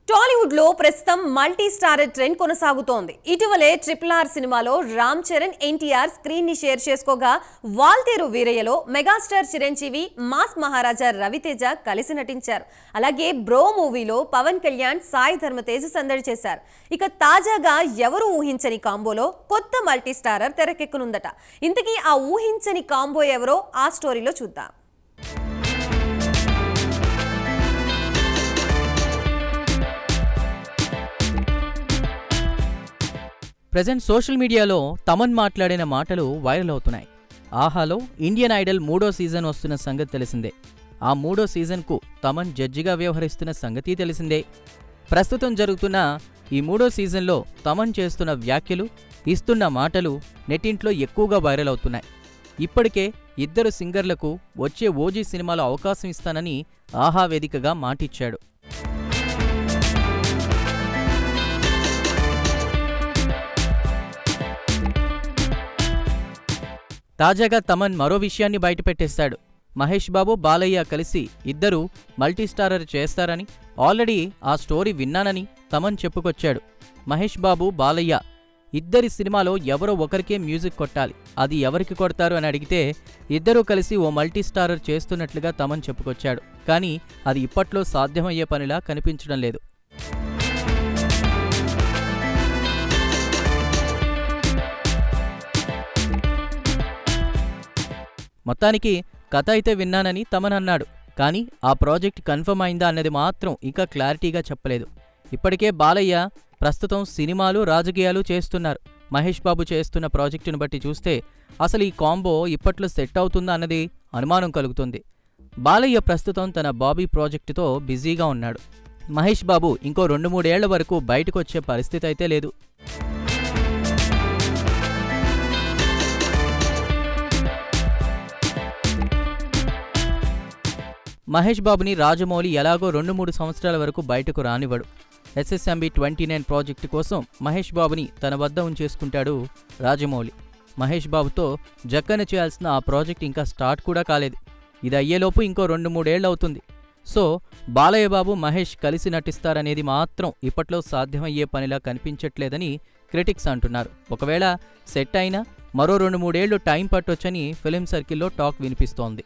టాలీవుడ్ లో ప్రస్తుతం multi starrer trend కొనసాగుతోంది. ఇటీవలే RRR సినిమాలో రామ్ చరణ్ ఎన్టీఆర్ స్క్రీన్ ని share చేసుకోగా Waltair వీరయ్యలో megastar Chiranjeevi mass మహారాజా రవితేజ కలిసి నటించారు. అలాగే బ్రో మూవీలో పవన్ కళ్యాణ్ సాయి ధర్మతేజ్ సందడి చేశారు. ఇక తాజాగా ఎవరు ఊహించని కాంబోలో కొత్త మల్టీ స్టారర్ తెరకెక్కనుందట. ఇంతకీ ఆ ఊహించని కాంబో ఎవరో ఆ స్టోరీలో చూద్దాం. ప్రెజెంట్ సోషల్ మీడియాలో తమన్ మాట్లాడిన మాటలు వైరల్ అవుతున్నాయి. ఆహాలో ఇండియన్ ఐడల్ 3వ సీజన్ వస్తున్న సంగతి తెలిసిందే. ఆ 3వ సీజన్కు తమన్ జడ్జిగా వ్యవహరిస్తున్న సంగతి తెలిసిందే. ప్రస్తుతం జరుగుతున్న ఈ 3వ సీజన్లో తమన్ చేస్తున్న వ్యాఖ్యలు, ఇస్తున్న మాటలు నెట్టింట్లో ఎక్కువగా వైరల్ అవుతున్నాయి. ఇప్పటికే ఇద్దరు సింగర్లకు వచ్చే ఓజీ సినిమాలో అవకాశం ఇస్తానని ఆహా వేదికగా మాటిచ్చాడు. తాజాగా తమన్ మరో విషయాన్ని బయటపెట్టేశాడు. మహేష్ బాబు, బాలయ్య కలిసి ఇద్దరు మల్టీస్టారర్ చేస్తారని, ఆల్రెడీ ఆ స్టోరీ విన్నానని తమన్ చెప్పుకొచ్చాడు. మహేష్ బాబు, బాలయ్య ఇద్దరి సినిమాలో ఎవరో ఒకరికే మ్యూజిక్ కొట్టాలి. అది ఎవరికి కొడతారు అని అడిగితే ఇద్దరూ కలిసి ఓ మల్టీస్టారర్ చేస్తున్నట్లుగా తమన్ చెప్పుకొచ్చాడు. కానీ అది ఇప్పట్లో సాధ్యమయ్యే పనిలా కనిపించడం లేదు. మొత్తానికి కథ అయితే విన్నానని తమన్ అన్నాడు. కానీ ఆ ప్రాజెక్ట్ కన్ఫర్మ్ అయిందా అన్నది మాత్రం ఇంకా క్లారిటీగా చెప్పలేదు. ఇప్పటికే బాలయ్య ప్రస్తుతం సినిమాలు, రాజకీయాలు చేస్తున్నారు. మహేష్ బాబు చేస్తున్న ప్రాజెక్టును బట్టి చూస్తే అసలు ఈ కాంబో ఇప్పట్లో సెట్ అవుతుందా అన్నది అనుమానం కలుగుతుంది. బాలయ్య ప్రస్తుతం తన బాబీ ప్రాజెక్టుతో బిజీగా ఉన్నాడు. మహేష్ బాబు ఇంకో 2-3 ఏళ్ల వరకు బయటకు వచ్చే పరిస్థితి అయితే లేదు. మహేష్ బాబుని రాజమౌళి ఎలాగో 2-3 సంవత్సరాల వరకు బయటకు రానివ్వడు. SSMB 29 ప్రాజెక్టు కోసం మహేష్ బాబుని తన వద్ద ఉంచేసుకుంటాడు రాజమౌళి. మహేష్ బాబుతో జక్కన చేయాల్సిన ఆ ప్రాజెక్ట్ ఇంకా స్టార్ట్ కూడా కాలేదు. ఇది అయ్యేలోపు ఇంకో 2-3 ఏళ్ళు అవుతుంది. సో బాలయ్య బాబు, మహేష్ కలిసి నటిస్తారనేది మాత్రం ఇప్పట్లో సాధ్యమయ్యే పనిలా కనిపించట్లేదని క్రిటిక్స్ అంటున్నారు. ఒకవేళ సెట్ అయినా మరో 2-3 ఏళ్లు టైం పట్టొచ్చని ఫిలిం సర్కిల్లో టాక్ వినిపిస్తోంది.